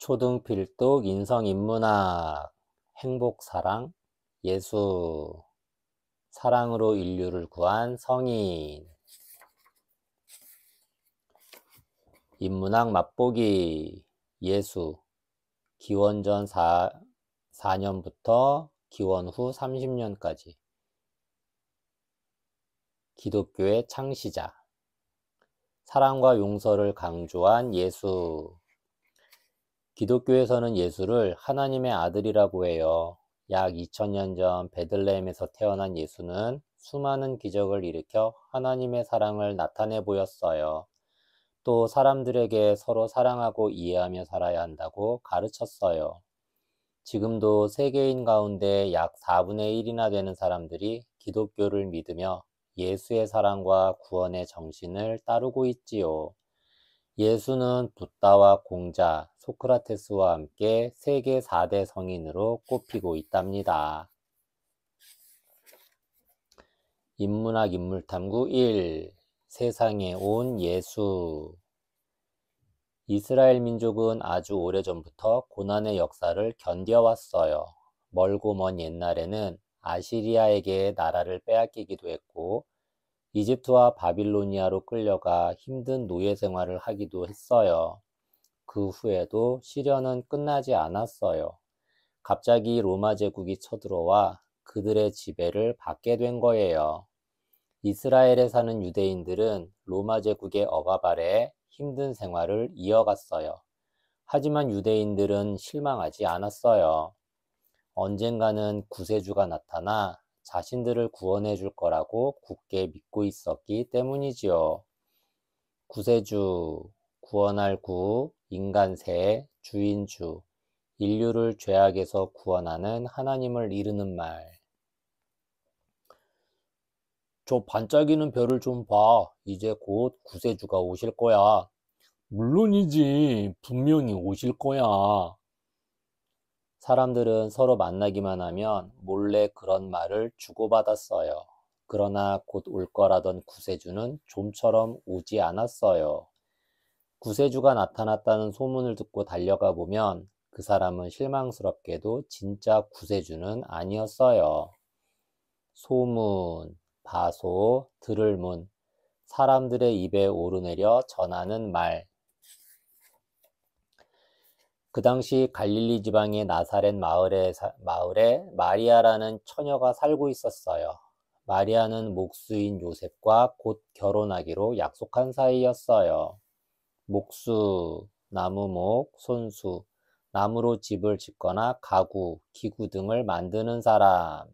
초등필독 인성인문학 행복사랑 예수 사랑으로 인류를 구한 성인 인문학 맛보기 예수 기원전 4년부터 기원 후 30년까지 기독교의 창시자 사랑과 용서를 강조한 예수 기독교에서는 예수를 하나님의 아들이라고 해요. 약 2000년 전 베들레헴에서 태어난 예수는 수많은 기적을 일으켜 하나님의 사랑을 나타내 보였어요. 또 사람들에게 서로 사랑하고 이해하며 살아야 한다고 가르쳤어요. 지금도 세계인 가운데 약 4분의 1이나 되는 사람들이 기독교를 믿으며 예수의 사랑과 구원의 정신을 따르고 있지요. 예수는 붓다와 공자, 소크라테스와 함께 세계 4대 성인으로 꼽히고 있답니다. 인문학 인물탐구 1. 세상에 온 예수 이스라엘 민족은 아주 오래전부터 고난의 역사를 견뎌왔어요. 멀고 먼 옛날에는 아시리아에게 나라를 빼앗기기도 했고 이집트와 바빌로니아로 끌려가 힘든 노예 생활을 하기도 했어요. 그 후에도 시련은 끝나지 않았어요. 갑자기 로마 제국이 쳐들어와 그들의 지배를 받게 된 거예요. 이스라엘에 사는 유대인들은 로마 제국의 억압 아래 힘든 생활을 이어갔어요. 하지만 유대인들은 실망하지 않았어요. 언젠가는 구세주가 나타나 자신들을 구원해 줄 거라고 굳게 믿고 있었기 때문이지요. 구세주, 구원할 구, 인간세, 주인주, 인류를 죄악에서 구원하는 하나님을 이르는 말. 저 반짝이는 별을 좀 봐. 이제 곧 구세주가 오실 거야. 물론이지. 분명히 오실 거야. 사람들은 서로 만나기만 하면 몰래 그런 말을 주고받았어요. 그러나 곧 올 거라던 구세주는 좀처럼 오지 않았어요. 구세주가 나타났다는 소문을 듣고 달려가 보면 그 사람은 실망스럽게도 진짜 구세주는 아니었어요. 소문, 바소, 들을 문, 사람들의 입에 오르내려 전하는 말. 그 당시 갈릴리 지방의 나사렛 마을에 마리아라는 처녀가 살고 있었어요. 마리아는 목수인 요셉과 곧 결혼하기로 약속한 사이였어요. 목수, 나무목, 손수, 나무로 집을 짓거나 가구, 기구 등을 만드는 사람.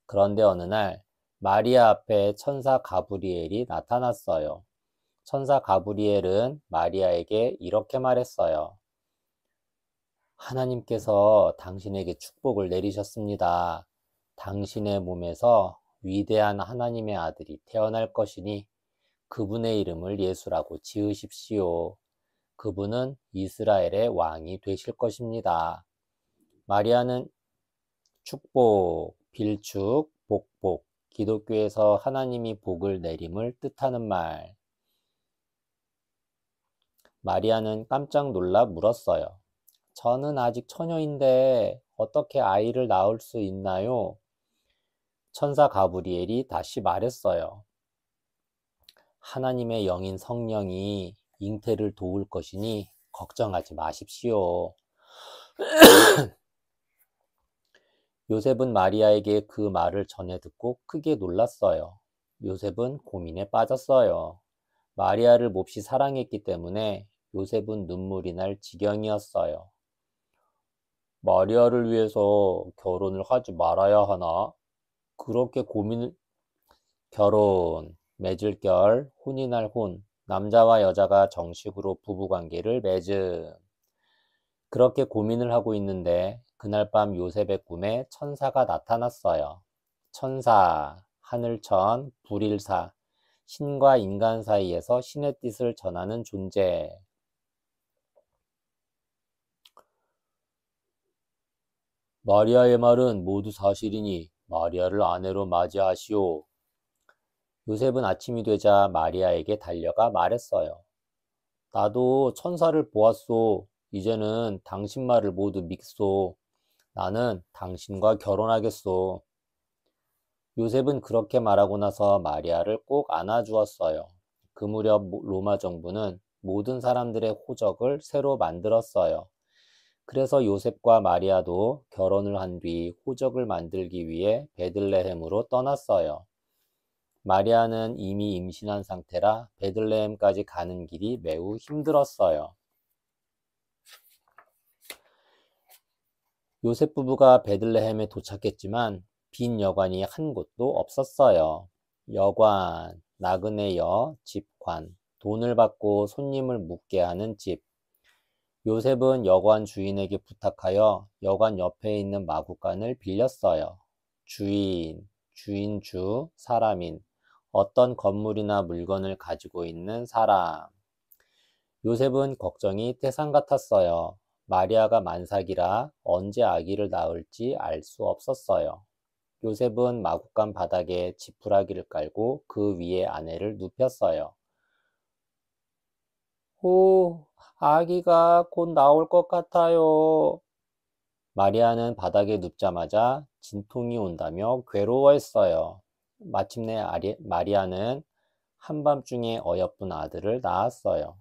그런데 어느 날 마리아 앞에 천사 가브리엘이 나타났어요. 천사 가브리엘은 마리아에게 이렇게 말했어요. 하나님께서 당신에게 축복을 내리셨습니다. 당신의 몸에서 위대한 하나님의 아들이 태어날 것이니 그분의 이름을 예수라고 지으십시오. 그분은 이스라엘의 왕이 되실 것입니다. 마리아는 축복, 빌축, 복복, 기독교에서 하나님이 복을 내림을 뜻하는 말. 마리아는 깜짝 놀라 물었어요. 저는 아직 처녀인데 어떻게 아이를 낳을 수 있나요? 천사 가브리엘이 다시 말했어요. 하나님의 영인 성령이 잉태를 도울 것이니 걱정하지 마십시오. 요셉은 마리아에게 그 말을 전해 듣고 크게 놀랐어요. 요셉은 고민에 빠졌어요. 마리아를 몹시 사랑했기 때문에 요셉은 눈물이 날 지경이었어요. 마리아를 위해서 결혼을 하지 말아야 하나? 그렇게 결혼, 맺을 결, 혼인할 혼, 남자와 여자가 정식으로 부부관계를 맺음. 그렇게 고민을 하고 있는데 그날 밤 요셉의 꿈에 천사가 나타났어요. 천사, 하늘천, 불일사, 신과 인간 사이에서 신의 뜻을 전하는 존재. 마리아의 말은 모두 사실이니 마리아를 아내로 맞이하시오. 요셉은 아침이 되자 마리아에게 달려가 말했어요. 나도 천사를 보았소. 이제는 당신 말을 모두 믿소. 나는 당신과 결혼하겠소. 요셉은 그렇게 말하고 나서 마리아를 꼭 안아주었어요. 그 무렵 로마 정부는 모든 사람들의 호적을 새로 만들었어요. 그래서 요셉과 마리아도 결혼을 한 뒤 호적을 만들기 위해 베들레헴으로 떠났어요. 마리아는 이미 임신한 상태라 베들레헴까지 가는 길이 매우 힘들었어요. 요셉 부부가 베들레헴에 도착했지만 빈 여관이 한 곳도 없었어요. 여관, 나그네여, 집관, 돈을 받고 손님을 묵게 하는 집. 요셉은 여관 주인에게 부탁하여 여관 옆에 있는 마구간을 빌렸어요. 주인주, 사람인, 어떤 건물이나 물건을 가지고 있는 사람. 요셉은 걱정이 태산 같았어요. 마리아가 만삭이라 언제 아기를 낳을지 알 수 없었어요. 요셉은 마구간 바닥에 지푸라기를 깔고 그 위에 아내를 눕혔어요. 오, 아기가 곧 나올 것 같아요. 마리아는 바닥에 눕자마자 진통이 온다며 괴로워했어요. 마침내 마리아는 한밤중에 어여쁜 아들을 낳았어요.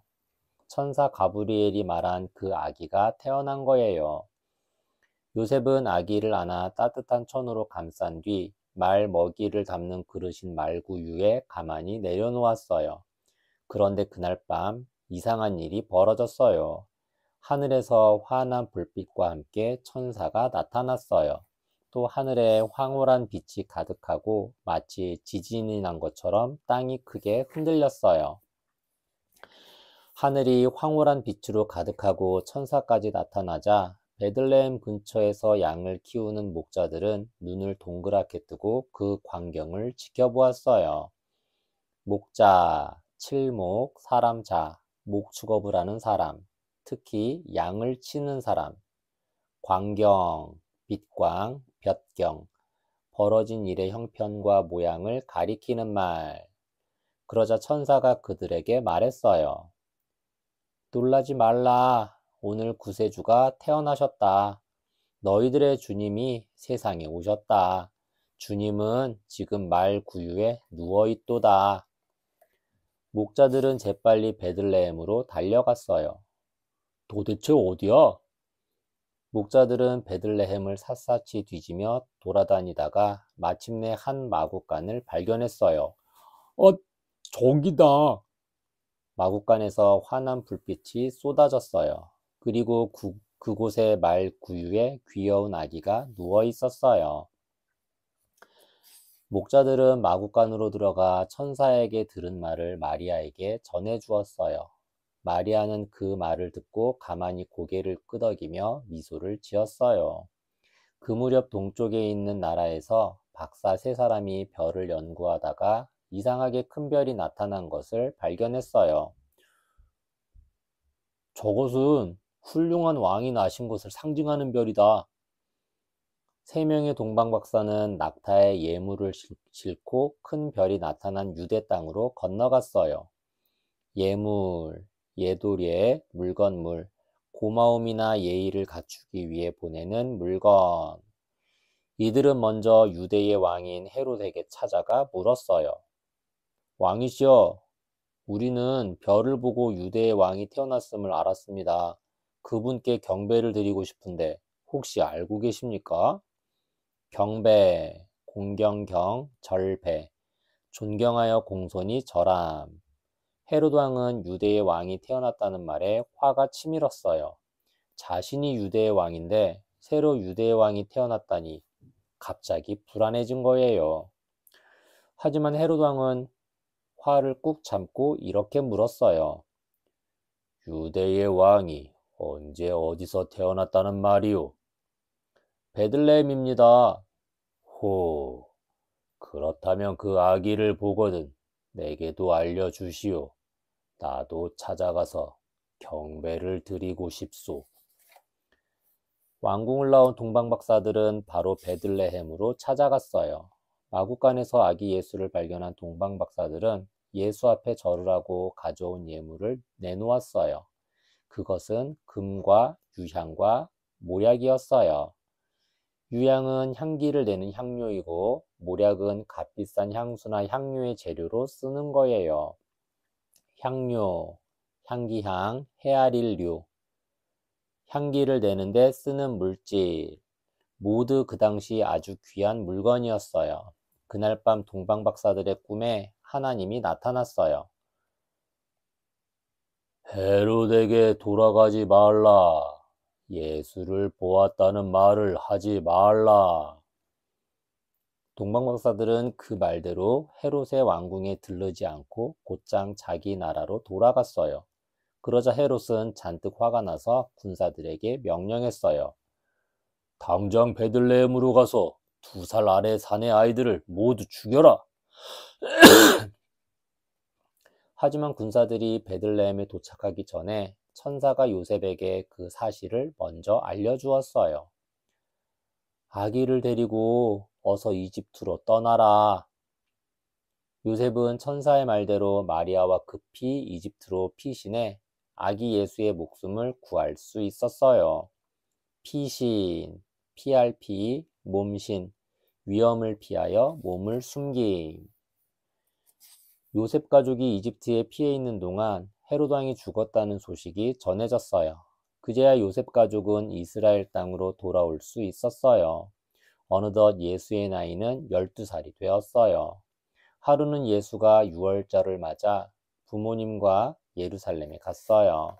천사 가브리엘이 말한 그 아기가 태어난 거예요. 요셉은 아기를 안아 따뜻한 천으로 감싼 뒤 말 먹이를 담는 그릇인 말구유에 가만히 내려놓았어요. 그런데 그날 밤 이상한 일이 벌어졌어요. 하늘에서 환한 불빛과 함께 천사가 나타났어요. 또 하늘에 황홀한 빛이 가득하고 마치 지진이 난 것처럼 땅이 크게 흔들렸어요. 하늘이 황홀한 빛으로 가득하고 천사까지 나타나자 베들레헴 근처에서 양을 키우는 목자들은 눈을 동그랗게 뜨고 그 광경을 지켜보았어요. 목자, 칠목, 사람자, 목축업을 하는 사람, 특히 양을 치는 사람, 광경, 빛광, 볕경, 벌어진 일의 형편과 모양을 가리키는 말. 그러자 천사가 그들에게 말했어요. 놀라지 말라. 오늘 구세주가 태어나셨다. 너희들의 주님이 세상에 오셨다. 주님은 지금 말 구유에 누워있도다. 목자들은 재빨리 베들레헴으로 달려갔어요. 도대체 어디야? 목자들은 베들레헴을 샅샅이 뒤지며 돌아다니다가 마침내 한 마구간을 발견했어요. 저기다. 마구간에서 환한 불빛이 쏟아졌어요. 그리고 그곳에 말 구유에 귀여운 아기가 누워 있었어요. 목자들은 마구간으로 들어가 천사에게 들은 말을 마리아에게 전해 주었어요. 마리아는 그 말을 듣고 가만히 고개를 끄덕이며 미소를 지었어요. 그 무렵 동쪽에 있는 나라에서 박사 세 사람이 별을 연구하다가 이상하게 큰 별이 나타난 것을 발견했어요. 저것은 훌륭한 왕이 나신 것을 상징하는 별이다. 세 명의 동방 박사는 낙타에 예물을 싣고 큰 별이 나타난 유대 땅으로 건너갔어요. 예물, 예도리에 물건물, 고마움이나 예의를 갖추기 위해 보내는 물건. 이들은 먼저 유대의 왕인 헤롯에게 찾아가 물었어요. 왕이시여, 우리는 별을 보고 유대의 왕이 태어났음을 알았습니다. 그분께 경배를 드리고 싶은데 혹시 알고 계십니까? 경배, 공경경, 절배, 존경하여 공손히 절함. 헤롯 왕은 유대의 왕이 태어났다는 말에 화가 치밀었어요. 자신이 유대의 왕인데 새로 유대의 왕이 태어났다니 갑자기 불안해진 거예요. 하지만 헤롯 왕은 화를 꾹 참고 이렇게 물었어요. 유대의 왕이 언제 어디서 태어났다는 말이오? 베들레헴입니다. 호, 그렇다면 그 아기를 보거든 내게도 알려주시오. 나도 찾아가서 경배를 드리고 싶소. 왕궁을 나온 동방박사들은 바로 베들레헴으로 찾아갔어요. 마구간에서 아기 예수를 발견한 동방박사들은 예수 앞에 절을 하고 가져온 예물을 내놓았어요. 그것은 금과 유향과 모략이었어요. 유향은 향기를 내는 향료이고 모략은 값비싼 향수나 향료의 재료로 쓰는 거예요. 향료, 향기향, 헤아릴류, 향기를 내는데 쓰는 물질, 모두 그 당시 아주 귀한 물건이었어요. 그날 밤 동방 박사들의 꿈에 하나님이 나타났어요. 헤롯에게 돌아가지 말라. 예수를 보았다는 말을 하지 말라. 동방 박사들은 그 말대로 헤롯의 왕궁에 들르지 않고 곧장 자기 나라로 돌아갔어요. 그러자 헤롯은 잔뜩 화가 나서 군사들에게 명령했어요. 당장 베들레헴으로 가서 2살 아래 사내 아이들을 모두 죽여라. 하지만 군사들이 베들레헴에 도착하기 전에 천사가 요셉에게 그 사실을 먼저 알려주었어요. 아기를 데리고 어서 이집트로 떠나라. 요셉은 천사의 말대로 마리아와 급히 이집트로 피신해 아기 예수의 목숨을 구할 수 있었어요. 피신, 피할 피, 몸신, 위험을 피하여 몸을 숨김. 요셉 가족이 이집트에 피해 있는 동안 헤롯 왕이 죽었다는 소식이 전해졌어요. 그제야 요셉 가족은 이스라엘 땅으로 돌아올 수 있었어요. 어느덧 예수의 나이는 12살이 되었어요. 하루는 예수가 유월절을 맞아 부모님과 예루살렘에 갔어요.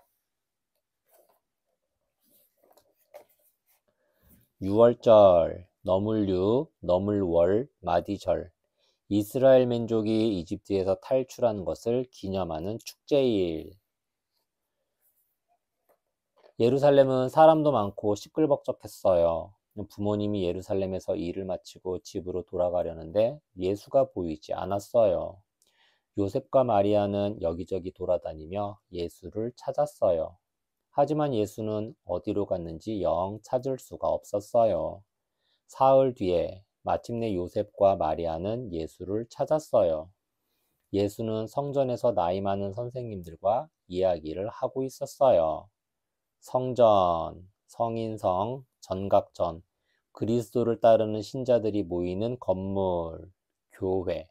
유월절, 너물유, 너물월, 마디절. 이스라엘 민족이 이집트에서 탈출한 것을 기념하는 축제일. 예루살렘은 사람도 많고 시끌벅적했어요. 부모님이 예루살렘에서 일을 마치고 집으로 돌아가려는데 예수가 보이지 않았어요. 요셉과 마리아는 여기저기 돌아다니며 예수를 찾았어요. 하지만 예수는 어디로 갔는지 영 찾을 수가 없었어요. 사흘 뒤에 마침내 요셉과 마리아는 예수를 찾았어요. 예수는 성전에서 나이 많은 선생님들과 이야기를 하고 있었어요. 성전, 성인성, 전각전, 그리스도를 따르는 신자들이 모이는 건물, 교회.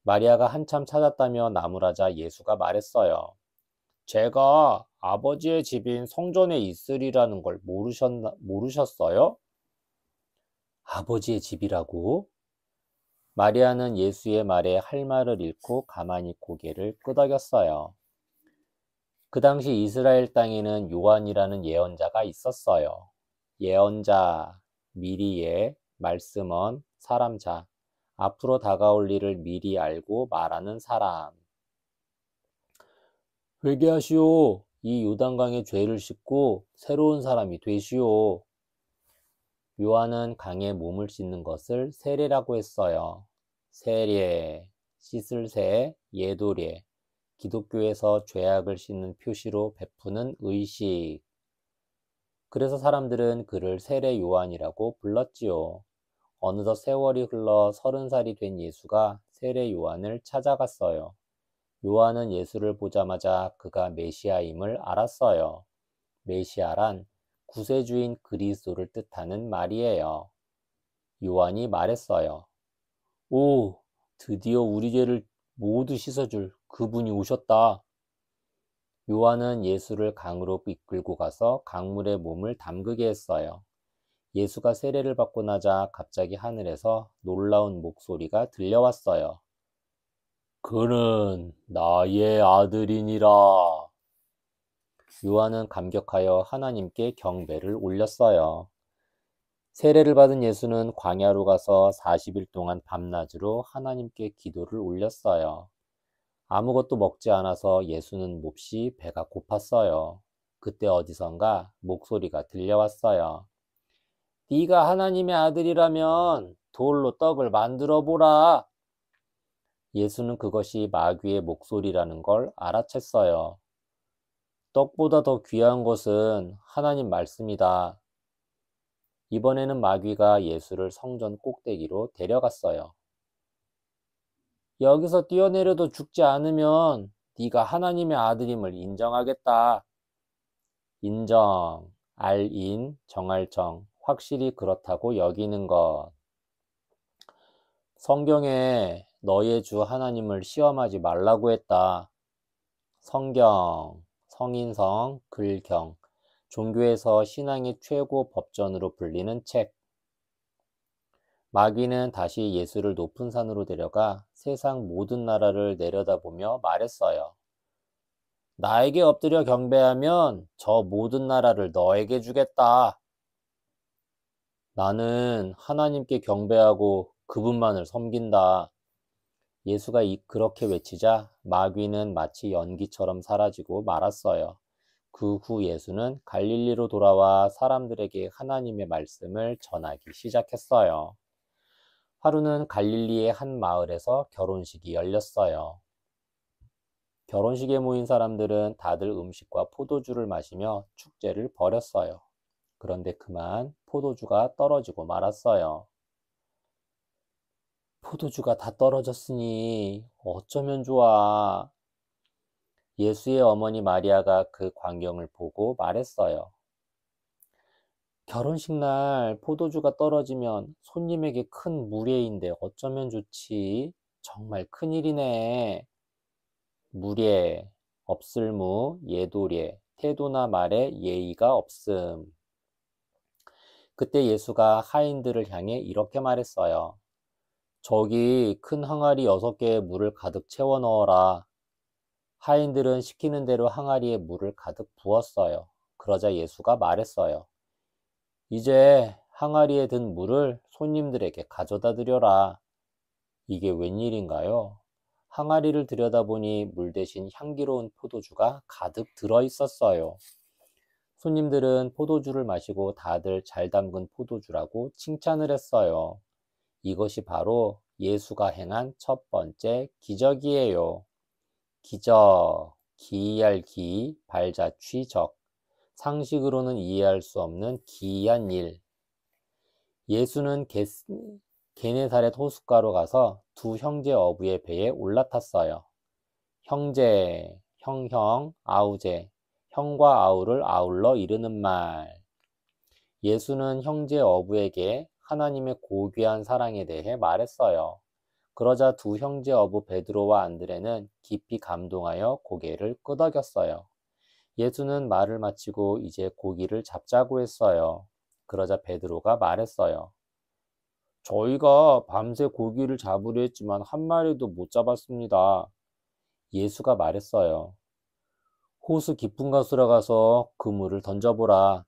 마리아가 한참 찾았다며 나무라자 예수가 말했어요. 제가 아버지의 집인 성전에 있으리라는 걸 모르셨어요? 아버지의 집이라고? 마리아는 예수의 말에 할 말을 잃고 가만히 고개를 끄덕였어요. 그 당시 이스라엘 땅에는 요한이라는 예언자가 있었어요. 예언자, 미리예, 말씀언, 사람자, 앞으로 다가올 일을 미리 알고 말하는 사람. 회개하시오. 이 요단강의 죄를 씻고 새로운 사람이 되시오. 요한은 강에 몸을 씻는 것을 세례라고 했어요. 세례, 씻을 새, 예도례, 기독교에서 죄악을 씻는 표시로 베푸는 의식. 그래서 사람들은 그를 세례 요한이라고 불렀지요. 어느덧 세월이 흘러 30살이 된 예수가 세례 요한을 찾아갔어요. 요한은 예수를 보자마자 그가 메시아임을 알았어요. 메시아란 구세주인 그리스도를 뜻하는 말이에요. 요한이 말했어요. 오, 드디어 우리 죄를 모두 씻어줄 그분이 오셨다. 요한은 예수를 강으로 이끌고 가서 강물에 몸을 담그게 했어요. 예수가 세례를 받고 나자 갑자기 하늘에서 놀라운 목소리가 들려왔어요. 그는 나의 아들이니라. 요한은 감격하여 하나님께 경배를 올렸어요. 세례를 받은 예수는 광야로 가서 40일 동안 밤낮으로 하나님께 기도를 올렸어요. 아무것도 먹지 않아서 예수는 몹시 배가 고팠어요. 그때 어디선가 목소리가 들려왔어요. 네가 하나님의 아들이라면 돌로 떡을 만들어 보라. 예수는 그것이 마귀의 목소리라는 걸 알아챘어요. 떡보다 더 귀한 것은 하나님 말씀이다. 이번에는 마귀가 예수를 성전 꼭대기로 데려갔어요. 여기서 뛰어내려도 죽지 않으면 네가 하나님의 아들임을 인정하겠다. 인정, 알인, 정할정, 확실히 그렇다고 여기는 것. 성경에 너의 주 하나님을 시험하지 말라고 했다. 성경, 성인성, 글경, 종교에서 신앙의 최고 법전으로 불리는 책. 마귀는 다시 예수를 높은 산으로 데려가 세상 모든 나라를 내려다보며 말했어요. 나에게 엎드려 경배하면 저 모든 나라를 너에게 주겠다. 나는 하나님께 경배하고 그분만을 섬긴다. 예수가 그렇게 외치자 마귀는 마치 연기처럼 사라지고 말았어요. 그 후 예수는 갈릴리로 돌아와 사람들에게 하나님의 말씀을 전하기 시작했어요. 하루는 갈릴리의 한 마을에서 결혼식이 열렸어요. 결혼식에 모인 사람들은 다들 음식과 포도주를 마시며 축제를 벌였어요. 그런데 그만 포도주가 떨어지고 말았어요. 포도주가 다 떨어졌으니 어쩌면 좋아. 예수의 어머니 마리아가 그 광경을 보고 말했어요. 결혼식 날 포도주가 떨어지면 손님에게 큰 무례인데 어쩌면 좋지. 정말 큰일이네. 무례, 없을무, 예도례, 태도나 말에 예의가 없음. 그때 예수가 하인들을 향해 이렇게 말했어요. 저기 큰 항아리 6개에 물을 가득 채워 넣어라. 하인들은 시키는 대로 항아리에 물을 가득 부었어요. 그러자 예수가 말했어요. 이제 항아리에 든 물을 손님들에게 가져다 드려라. 이게 웬일인가요? 항아리를 들여다보니 물 대신 향기로운 포도주가 가득 들어 있었어요. 손님들은 포도주를 마시고 다들 잘 담근 포도주라고 칭찬을 했어요. 이것이 바로 예수가 행한 첫 번째 기적이에요. 기적, 기이할 기, 발자취 적, 상식으로는 이해할 수 없는 기이한 일. 예수는 게네사렛 호숫가로 가서 두 형제 어부의 배에 올라탔어요. 형제, 형형, 아우제, 형과 아우를 아울러 이르는 말. 예수는 형제 어부에게 하나님의 고귀한 사랑에 대해 말했어요. 그러자 두 형제 어부 베드로와 안드레는 깊이 감동하여 고개를 끄덕였어요. 예수는 말을 마치고 이제 고기를 잡자고 했어요. 그러자 베드로가 말했어요. 저희가 밤새 고기를 잡으려 했지만 한 마리도 못 잡았습니다. 예수가 말했어요. 호수 깊은 곳으로 가서 그물을 던져보라.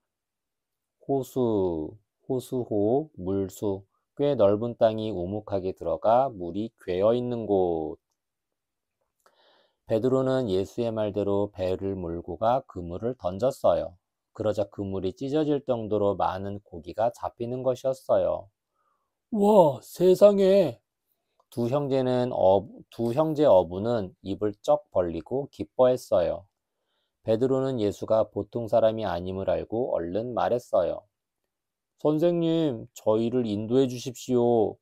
호수, 호수호, 물수, 꽤 넓은 땅이 우묵하게 들어가 물이 괴어 있는 곳. 베드로는 예수의 말대로 배를 몰고 가 그물을 던졌어요. 그러자 그물이 찢어질 정도로 많은 고기가 잡히는 것이었어요. 와, 세상에! 두 형제 어부는 입을 쩍 벌리고 기뻐했어요. 베드로는 예수가 보통 사람이 아님을 알고 얼른 말했어요. 선생님, 저희를 인도해 주십시오.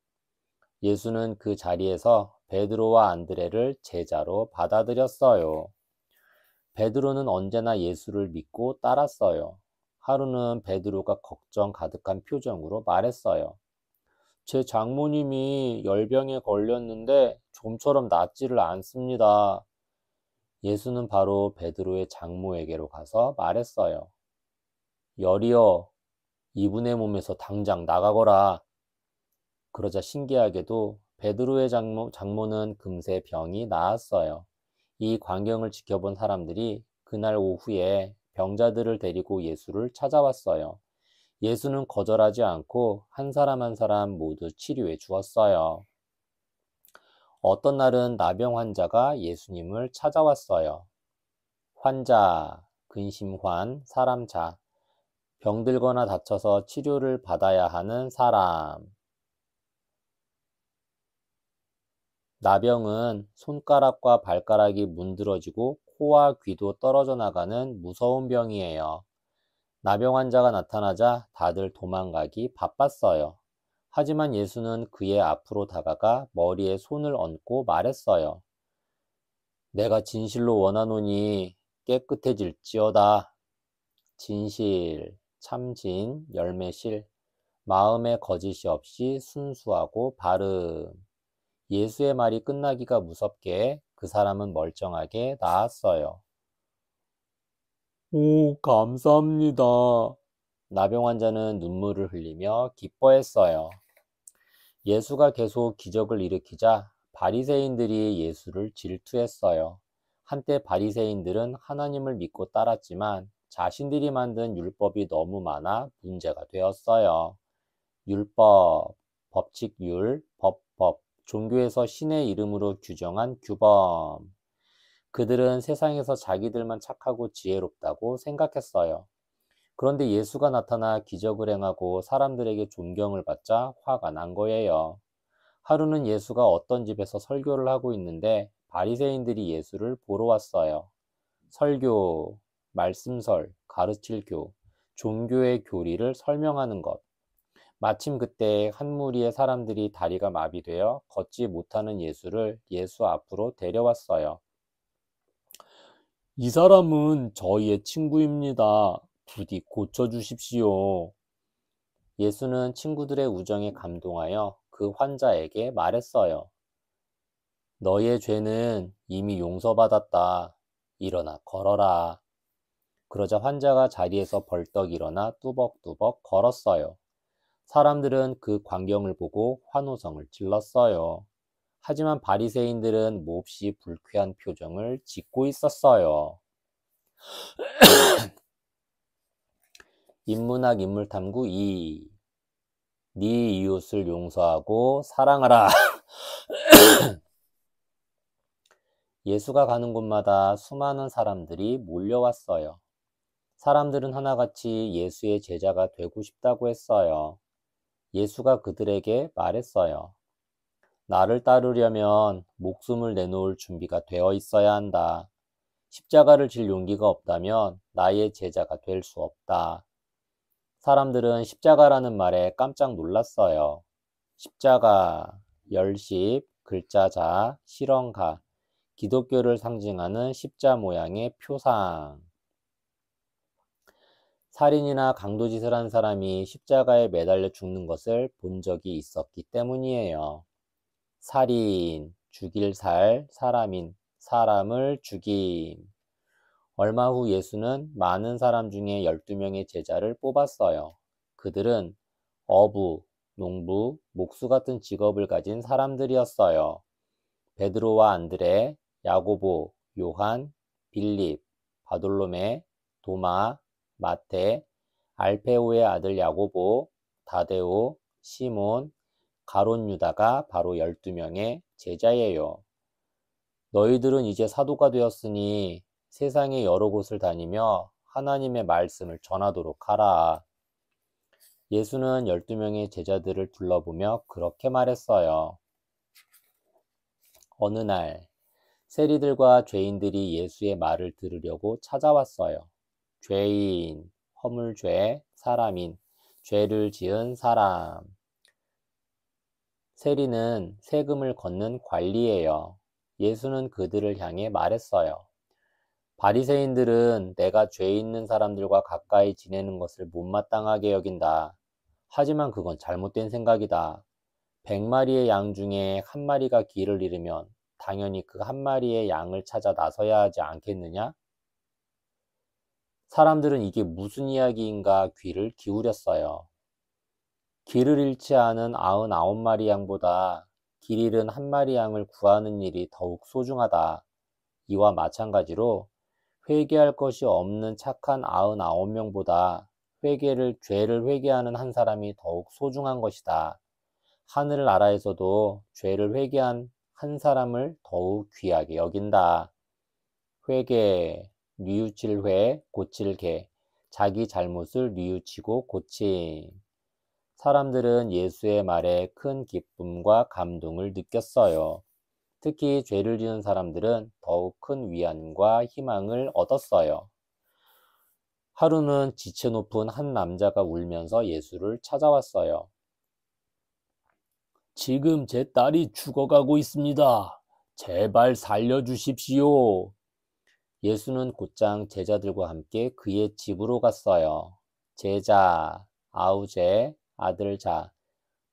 예수는 그 자리에서 베드로와 안드레를 제자로 받아들였어요. 베드로는 언제나 예수를 믿고 따랐어요. 하루는 베드로가 걱정 가득한 표정으로 말했어요. 제 장모님이 열병에 걸렸는데 좀처럼 낫지를 않습니다. 예수는 바로 베드로의 장모에게로 가서 말했어요. 열이여, 이분의 몸에서 당장 나가거라. 그러자 신기하게도 베드로의 장모는 금세 병이 나았어요. 이 광경을 지켜본 사람들이 그날 오후에 병자들을 데리고 예수를 찾아왔어요. 예수는 거절하지 않고 한 사람 한 사람 모두 치료해 주었어요. 어떤 날은 나병 환자가 예수님을 찾아왔어요. 환자, 근심환, 사람자, 병들거나 다쳐서 치료를 받아야 하는 사람. 나병은 손가락과 발가락이 문드러지고 코와 귀도 떨어져 나가는 무서운 병이에요. 나병 환자가 나타나자 다들 도망가기 바빴어요. 하지만 예수는 그의 앞으로 다가가 머리에 손을 얹고 말했어요. 내가 진실로 원하노니 깨끗해질지어다. 진실, 참진, 열매실, 마음에 거짓이 없이 순수하고 바름. 예수의 말이 끝나기가 무섭게 그 사람은 멀쩡하게 나았어요. 오, 감사합니다. 나병 환자는 눈물을 흘리며 기뻐했어요. 예수가 계속 기적을 일으키자 바리새인들이 예수를 질투했어요. 한때 바리새인들은 하나님을 믿고 따랐지만 자신들이 만든 율법이 너무 많아 문제가 되었어요. 율법, 법칙율, 법법, 종교에서 신의 이름으로 규정한 규범. 그들은 세상에서 자기들만 착하고 지혜롭다고 생각했어요. 그런데 예수가 나타나 기적을 행하고 사람들에게 존경을 받자 화가 난 거예요. 하루는 예수가 어떤 집에서 설교를 하고 있는데 바리새인들이 예수를 보러 왔어요. 설교, 말씀설, 가르칠 교, 종교의 교리를 설명하는 것. 마침 그때 한 무리의 사람들이 다리가 마비되어 걷지 못하는 예수를 예수 앞으로 데려왔어요. 이 사람은 저희의 친구입니다. 부디 고쳐주십시오. 예수는 친구들의 우정에 감동하여 그 환자에게 말했어요. 너의 죄는 이미 용서받았다. 일어나 걸어라. 그러자 환자가 자리에서 벌떡 일어나 뚜벅뚜벅 걸었어요. 사람들은 그 광경을 보고 환호성을 질렀어요. 하지만 바리새인들은 몹시 불쾌한 표정을 짓고 있었어요. 인문학 인물탐구 2. 네 이웃을 용서하고 사랑하라. 예수가 가는 곳마다 수많은 사람들이 몰려왔어요. 사람들은 하나같이 예수의 제자가 되고 싶다고 했어요. 예수가 그들에게 말했어요. 나를 따르려면 목숨을 내놓을 준비가 되어 있어야 한다. 십자가를 질 용기가 없다면 나의 제자가 될 수 없다. 사람들은 십자가라는 말에 깜짝 놀랐어요. 십자가, 열십, 글자자, 실언가, 기독교를 상징하는 십자 모양의 표상. 살인이나 강도짓을 한 사람이 십자가에 매달려 죽는 것을 본 적이 있었기 때문이에요. 살인, 죽일 살, 사람인, 사람을 죽임. 얼마 후 예수는 많은 사람 중에 12명의 제자를 뽑았어요. 그들은 어부, 농부, 목수 같은 직업을 가진 사람들이었어요. 베드로와 안드레, 야고보, 요한, 빌립, 바돌로메, 도마, 마테, 알페오의 아들 야고보, 다데오, 시몬, 가롯 유다가 바로 12명의 제자예요. 너희들은 이제 사도가 되었으니 세상의 여러 곳을 다니며 하나님의 말씀을 전하도록 하라. 예수는 12명의 제자들을 둘러보며 그렇게 말했어요. 어느 날 세리들과 죄인들이 예수의 말을 들으려고 찾아왔어요. 죄인, 허물죄, 사람인, 죄를 지은 사람. 세리는 세금을 걷는 관리예요. 예수는 그들을 향해 말했어요. 바리새인들은 내가 죄 있는 사람들과 가까이 지내는 것을 못마땅하게 여긴다. 하지만 그건 잘못된 생각이다. 100마리의 양 중에 한 마리가 길을 잃으면 당연히 그 한 마리의 양을 찾아 나서야 하지 않겠느냐? 사람들은 이게 무슨 이야기인가 귀를 기울였어요. 길을 잃지 않은 99마리 양보다 길 잃은 한 마리 양을 구하는 일이 더욱 소중하다. 이와 마찬가지로 회개할 것이 없는 착한 99명보다 죄를 회개하는 한 사람이 더욱 소중한 것이다. 하늘나라에서도 죄를 회개한 한 사람을 더욱 귀하게 여긴다. 회개, 뉘우칠 회, 고칠 개, 자기 잘못을 뉘우치고 고침. 사람들은 예수의 말에 큰 기쁨과 감동을 느꼈어요. 특히 죄를 지은 사람들은 더욱 큰 위안과 희망을 얻었어요. 하루는 지체 높은 한 남자가 울면서 예수를 찾아왔어요. 지금 제 딸이 죽어가고 있습니다. 제발 살려주십시오. 예수는 곧장 제자들과 함께 그의 집으로 갔어요. 제자, 아우제, 아들자,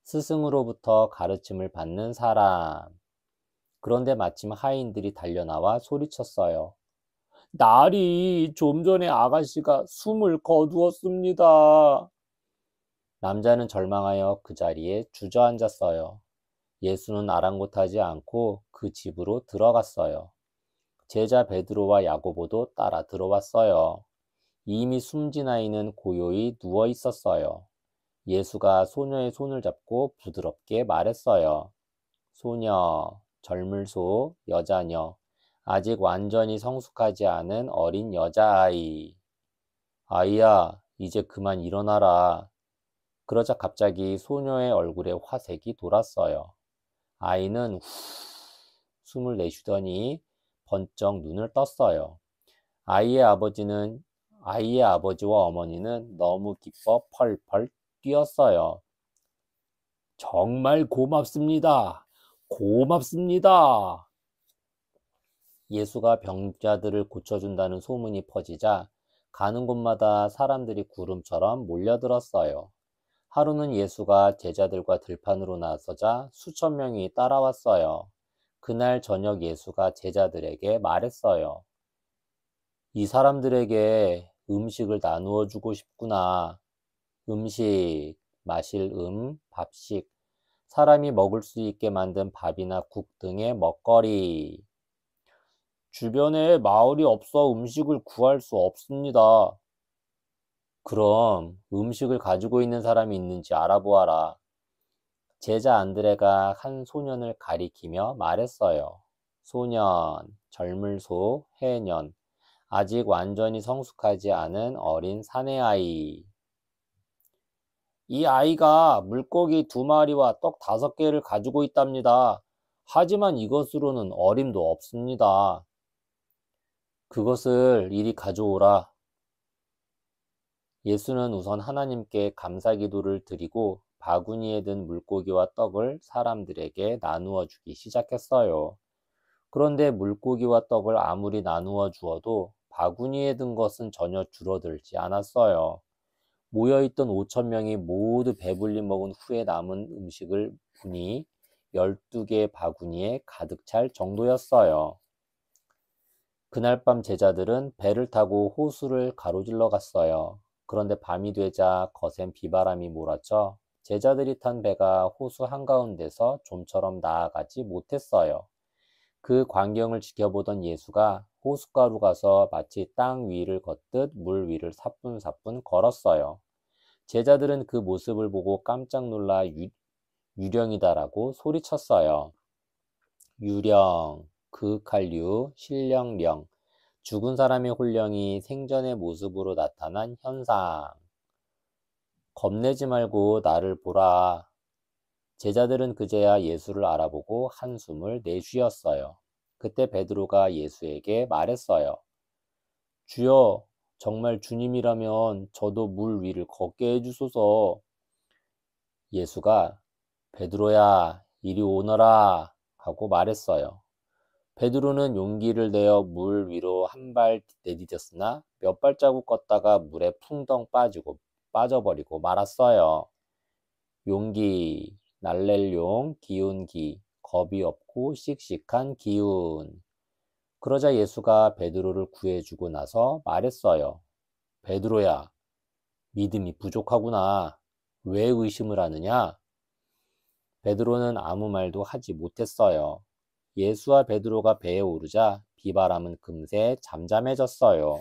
스승으로부터 가르침을 받는 사람. 그런데 마침 하인들이 달려나와 소리쳤어요. 날이 좀 전에 아가씨가 숨을 거두었습니다. 남자는 절망하여 그 자리에 주저앉았어요. 예수는 아랑곳하지 않고 그 집으로 들어갔어요. 제자 베드로와 야고보도 따라 들어왔어요. 이미 숨진 아이는 고요히 누워 있었어요. 예수가 소녀의 손을 잡고 부드럽게 말했어요. 소녀, 젊을소, 여자녀, 아직 완전히 성숙하지 않은 어린 여자아이. 아이야, 이제 그만 일어나라. 그러자 갑자기 소녀의 얼굴에 화색이 돌았어요. 아이는 후 숨을 내쉬더니 번쩍 눈을 떴어요. 아이의 아버지와 어머니는 너무 기뻐 펄펄 뛰었어요. 정말 고맙습니다. 고맙습니다. 예수가 병자들을 고쳐준다는 소문이 퍼지자 가는 곳마다 사람들이 구름처럼 몰려들었어요. 하루는 예수가 제자들과 들판으로 나서자 수천 명이 따라왔어요. 그날 저녁 예수가 제자들에게 말했어요. 이 사람들에게 음식을 나누어 주고 싶구나. 음식, 마실 밥식, 사람이 먹을 수 있게 만든 밥이나 국 등의 먹거리. 주변에 마을이 없어 음식을 구할 수 없습니다. 그럼 음식을 가지고 있는 사람이 있는지 알아보아라. 제자 안드레가 한 소년을 가리키며 말했어요. 소년, 젊을소, 해년, 아직 완전히 성숙하지 않은 어린 사내아이. 이 아이가 물고기 2마리와 떡 5개를 가지고 있답니다. 하지만 이것으로는 어림도 없습니다. 그것을 이리 가져오라. 예수는 우선 하나님께 감사 기도를 드리고 바구니에 든 물고기와 떡을 사람들에게 나누어 주기 시작했어요. 그런데 물고기와 떡을 아무리 나누어 주어도 바구니에 든 것은 전혀 줄어들지 않았어요. 모여있던 5천 명이 모두 배불리 먹은 후에 남은 음식을 보니 12개의 바구니에 가득 찰 정도였어요. 그날 밤 제자들은 배를 타고 호수를 가로질러 갔어요. 그런데 밤이 되자 거센 비바람이 몰아쳐 제자들이 탄 배가 호수 한가운데서 좀처럼 나아가지 못했어요. 그 광경을 지켜보던 예수가 호숫가로 가서 마치 땅 위를 걷듯 물 위를 사뿐사뿐 걸었어요. 제자들은 그 모습을 보고 깜짝 놀라 유령이다라고 소리쳤어요. 유령, 그윽한류, 신령령, 죽은 사람의 혼령이 생전의 모습으로 나타난 현상. 겁내지 말고 나를 보라. 제자들은 그제야 예수를 알아보고 한숨을 내쉬었어요. 그때 베드로가 예수에게 말했어요. 주여, 정말 주님이라면 저도 물 위를 걷게 해주소서. 예수가 베드로야, 이리 오너라 하고 말했어요. 베드로는 용기를 내어 물 위로 한 발 내디뎠으나 몇 발자국 걷다가 물에 풍덩 빠져버리고 말았어요. 용기, 날렐용, 기운기, 겁이 없고 씩씩한 기운. 그러자 예수가 베드로를 구해주고 나서 말했어요. 베드로야, 믿음이 부족하구나. 왜 의심을 하느냐? 베드로는 아무 말도 하지 못했어요. 예수와 베드로가 배에 오르자 비바람은 금세 잠잠해졌어요.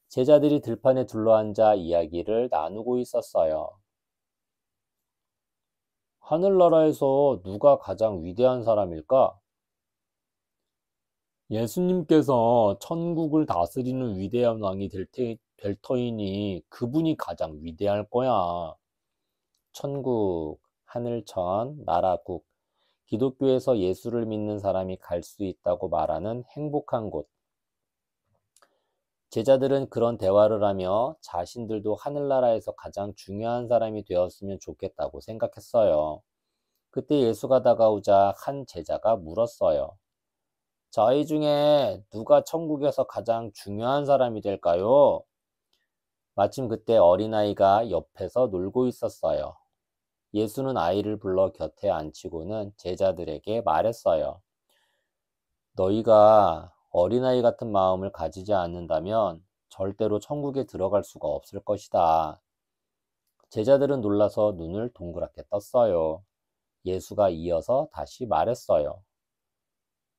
제자들이 들판에 둘러앉아 이야기를 나누고 있었어요. 하늘나라에서 누가 가장 위대한 사람일까? 예수님께서 천국을 다스리는 위대한 왕이 될 터이니 그분이 가장 위대할 거야. 천국, 하늘천, 나라국, 기독교에서 예수를 믿는 사람이 갈 수 있다고 말하는 행복한 곳. 제자들은 그런 대화를 하며 자신들도 하늘나라에서 가장 중요한 사람이 되었으면 좋겠다고 생각했어요. 그때 예수가 다가오자 한 제자가 물었어요. 저희 중에 누가 천국에서 가장 중요한 사람이 될까요? 마침 그때 어린아이가 옆에서 놀고 있었어요. 예수는 아이를 불러 곁에 앉히고는 제자들에게 말했어요. 너희가 어린아이 같은 마음을 가지지 않는다면 절대로 천국에 들어갈 수가 없을 것이다. 제자들은 놀라서 눈을 동그랗게 떴어요. 예수가 이어서 다시 말했어요.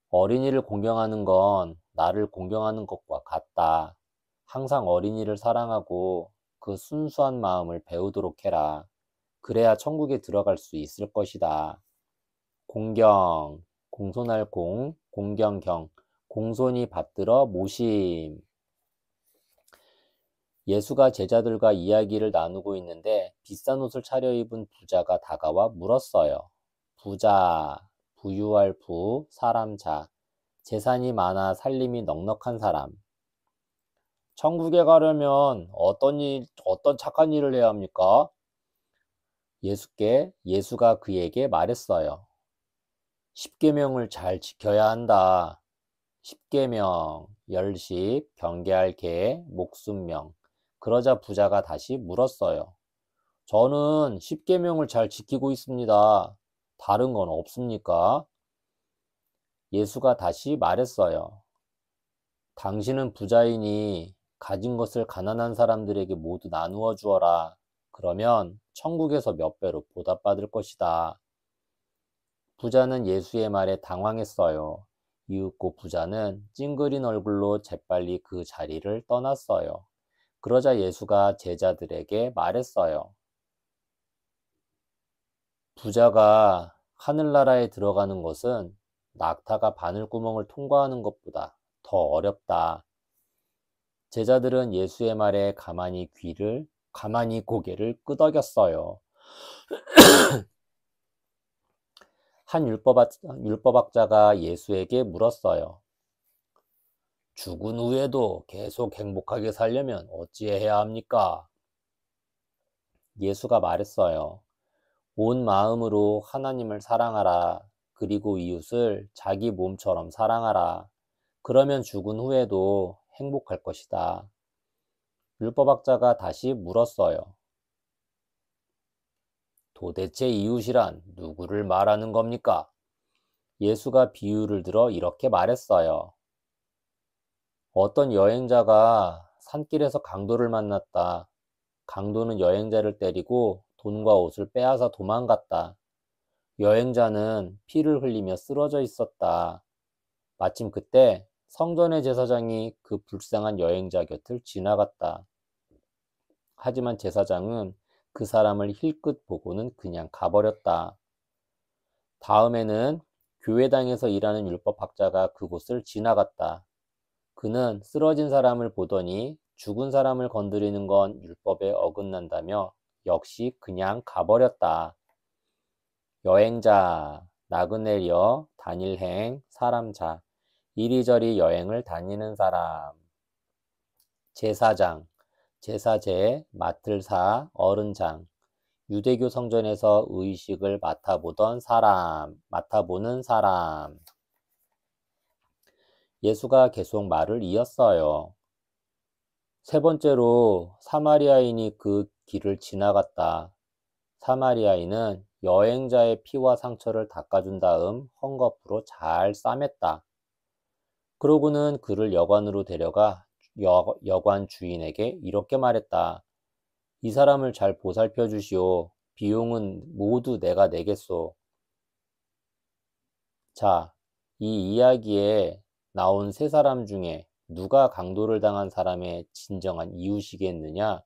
어린이를 공경하는 건 나를 공경하는 것과 같다. 항상 어린이를 사랑하고 그 순수한 마음을 배우도록 해라. 그래야 천국에 들어갈 수 있을 것이다. 공경, 공손할 공, 공경경, 공손히 받들어 모심. 예수가 제자들과 이야기를 나누고 있는데 비싼 옷을 차려입은 부자가 다가와 물었어요. 부자, 부유할 부, 사람 자, 재산이 많아 살림이 넉넉한 사람. 천국에 가려면 어떤 착한 일을 해야 합니까? 예수가 그에게 말했어요. 십계명을 잘 지켜야 한다. 십계명, 열십, 경계할 계, 목숨명. 그러자 부자가 다시 물었어요. 저는 십계명을 잘 지키고 있습니다. 다른 건 없습니까? 예수가 다시 말했어요. 당신은 부자이니 가진 것을 가난한 사람들에게 모두 나누어 주어라. 그러면 천국에서 몇 배로 보답받을 것이다. 부자는 예수의 말에 당황했어요. 이윽고 부자는 찡그린 얼굴로 재빨리 그 자리를 떠났어요. 그러자 예수가 제자들에게 말했어요. 부자가 하늘나라에 들어가는 것은 낙타가 바늘구멍을 통과하는 것보다 더 어렵다. 제자들은 예수의 말에 가만히 고개를 끄덕였어요. 한 율법학자가 예수에게 물었어요. 죽은 후에도 계속 행복하게 살려면 어찌해야 합니까? 예수가 말했어요. 온 마음으로 하나님을 사랑하라. 그리고 이웃을 자기 몸처럼 사랑하라. 그러면 죽은 후에도 행복할 것이다. 율법학자가 다시 물었어요. 도대체 이웃이란 누구를 말하는 겁니까? 예수가 비유를 들어 이렇게 말했어요. 어떤 여행자가 산길에서 강도를 만났다. 강도는 여행자를 때리고 돈과 옷을 빼앗아 도망갔다. 여행자는 피를 흘리며 쓰러져 있었다. 마침 그때 성전의 제사장이 그 불쌍한 여행자 곁을 지나갔다. 하지만 제사장은 그 사람을 힐끗 보고는 그냥 가버렸다. 다음에는 교회당에서 일하는 율법학자가 그곳을 지나갔다. 그는 쓰러진 사람을 보더니 죽은 사람을 건드리는 건 율법에 어긋난다며 역시 그냥 가버렸다. 여행자, 나그네려, 단일행, 사람자, 이리저리 여행을 다니는 사람. 제사장, 제사제, 맡을 사, 어른장, 유대교 성전에서 의식을 맡아보는 사람. 예수가 계속 말을 이었어요. 세 번째로 사마리아인이 그 길을 지나갔다. 사마리아인은 여행자의 피와 상처를 닦아준 다음 헝겊으로 잘 싸맸다. 그러고는 그를 여관으로 데려가 여관 주인에게 이렇게 말했다. 이 사람을 잘 보살펴 주시오. 비용은 모두 내가 내겠소. 자, 이 이야기에 나온 세 사람 중에 누가 강도를 당한 사람의 진정한 이웃이겠느냐?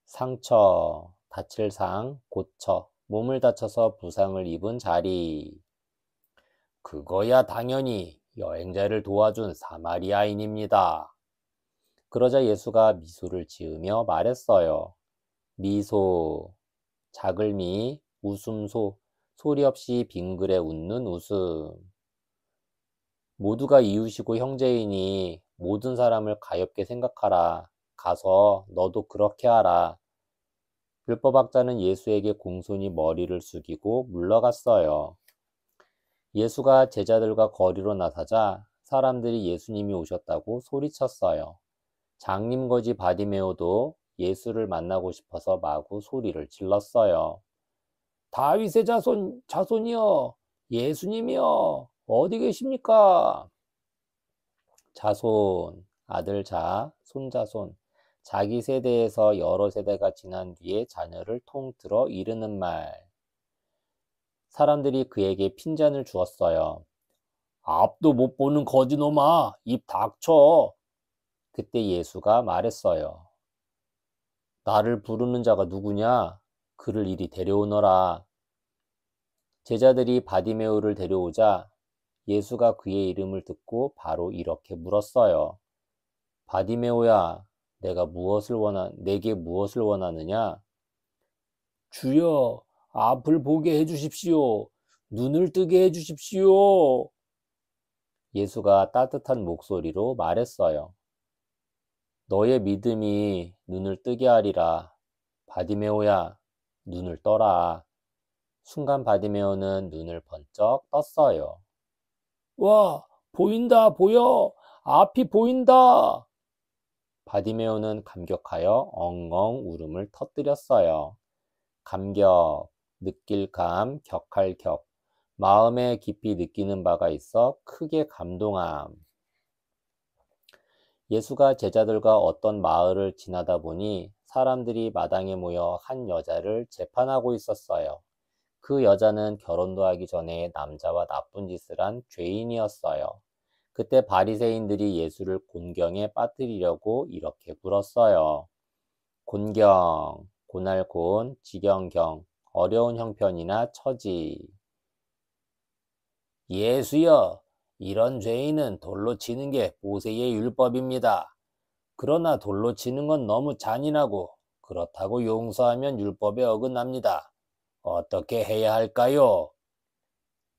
상처, 다칠 상, 고쳐, 몸을 다쳐서 부상을 입은 자리. 그거야 당연히 여행자를 도와준 사마리아인입니다. 그러자 예수가 미소를 지으며 말했어요. 미소, 자글미, 웃음소, 소리 없이 빙그레 웃는 웃음. 모두가 이웃이고 형제이니 모든 사람을 가엾게 생각하라. 가서 너도 그렇게 하라. 율법학자는 예수에게 공손히 머리를 숙이고 물러갔어요. 예수가 제자들과 거리로 나서자 사람들이 예수님이 오셨다고 소리쳤어요. 장님거지 바디메오도 예수를 만나고 싶어서 마구 소리를 질렀어요. 다윗의 자손이여, 예수님이여, 어디 계십니까? 자손, 아들자, 손자손, 자기 세대에서 여러 세대가 지난 뒤에 자녀를 통틀어 이르는 말. 사람들이 그에게 핀잔을 주었어요. 앞도 못 보는 거지놈아, 입 닥쳐. 그때 예수가 말했어요. 나를 부르는 자가 누구냐? 그를 이리 데려오너라. 제자들이 바디메오를 데려오자 예수가 그의 이름을 듣고 바로 이렇게 물었어요. 바디메오야, 내게 무엇을 원하느냐? 주여, 앞을 보게 해주십시오. 눈을 뜨게 해주십시오. 예수가 따뜻한 목소리로 말했어요. 너의 믿음이 눈을 뜨게 하리라. 바디메오야, 눈을 떠라. 순간 바디메오는 눈을 번쩍 떴어요. 와, 보인다, 보여. 앞이 보인다. 바디메오는 감격하여 엉엉 울음을 터뜨렸어요. 감격, 느낄 감, 격할 격. 마음에 깊이 느끼는 바가 있어 크게 감동함. 예수가 제자들과 어떤 마을을 지나다 보니 사람들이 마당에 모여 한 여자를 재판하고 있었어요. 그 여자는 결혼도 하기 전에 남자와 나쁜 짓을 한 죄인이었어요. 그때 바리새인들이 예수를 곤경에 빠뜨리려고 이렇게 물었어요. 곤경, 고날곤, 지경경, 어려운 형편이나 처지. 예수여, 이런 죄인은 돌로 치는 게 모세의 율법입니다. 그러나 돌로 치는 건 너무 잔인하고 그렇다고 용서하면 율법에 어긋납니다. 어떻게 해야 할까요?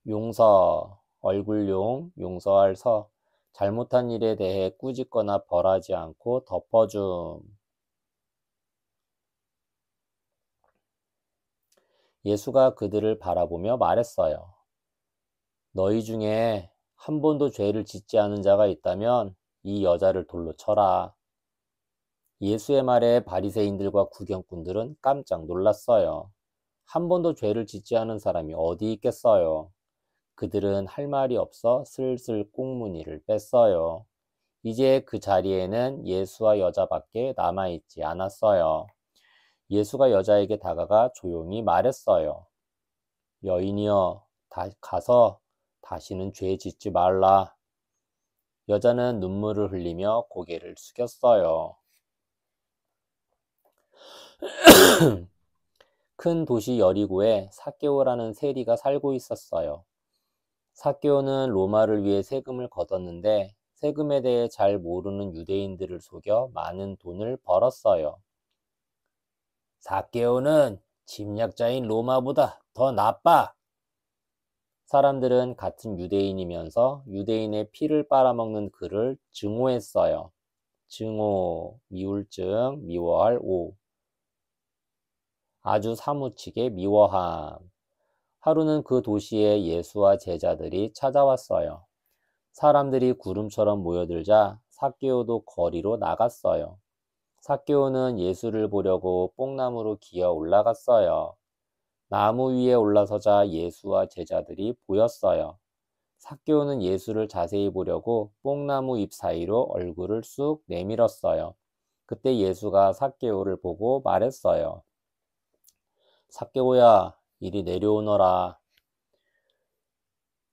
용서, 얼굴용, 용서할 서, 잘못한 일에 대해 꾸짖거나 벌하지 않고 덮어줌. 예수가 그들을 바라보며 말했어요. 너희 중에 한 번도 죄를 짓지 않은 자가 있다면 이 여자를 돌로 쳐라. 예수의 말에 바리새인들과 구경꾼들은 깜짝 놀랐어요. 한 번도 죄를 짓지 않은 사람이 어디 있겠어요. 그들은 할 말이 없어 슬슬 꽁무니를 뺐어요. 이제 그 자리에는 예수와 여자밖에 남아있지 않았어요. 예수가 여자에게 다가가 조용히 말했어요. 여인이여, 가서 다시는 죄 짓지 말라. 여자는 눈물을 흘리며 고개를 숙였어요. 큰 도시 여리고에 삭개오라는 세리가 살고 있었어요. 삭개오는 로마를 위해 세금을 걷었는데 세금에 대해 잘 모르는 유대인들을 속여 많은 돈을 벌었어요. 삭개오는 침략자인 로마보다 더 나빠. 사람들은 같은 유대인이면서 유대인의 피를 빨아먹는 그를 증오했어요. 증오, 미울증, 미워할 오. 아주 사무치게 미워함. 하루는 그 도시에 예수와 제자들이 찾아왔어요. 사람들이 구름처럼 모여들자 삭개오도 거리로 나갔어요. 삭개오는 예수를 보려고 뽕나무로 기어 올라갔어요. 나무 위에 올라서자 예수와 제자들이 보였어요. 삭개오는 예수를 자세히 보려고 뽕나무 잎 사이로 얼굴을 쑥 내밀었어요. 그때 예수가 삭개오를 보고 말했어요. 삭개오야, 이리 내려오너라.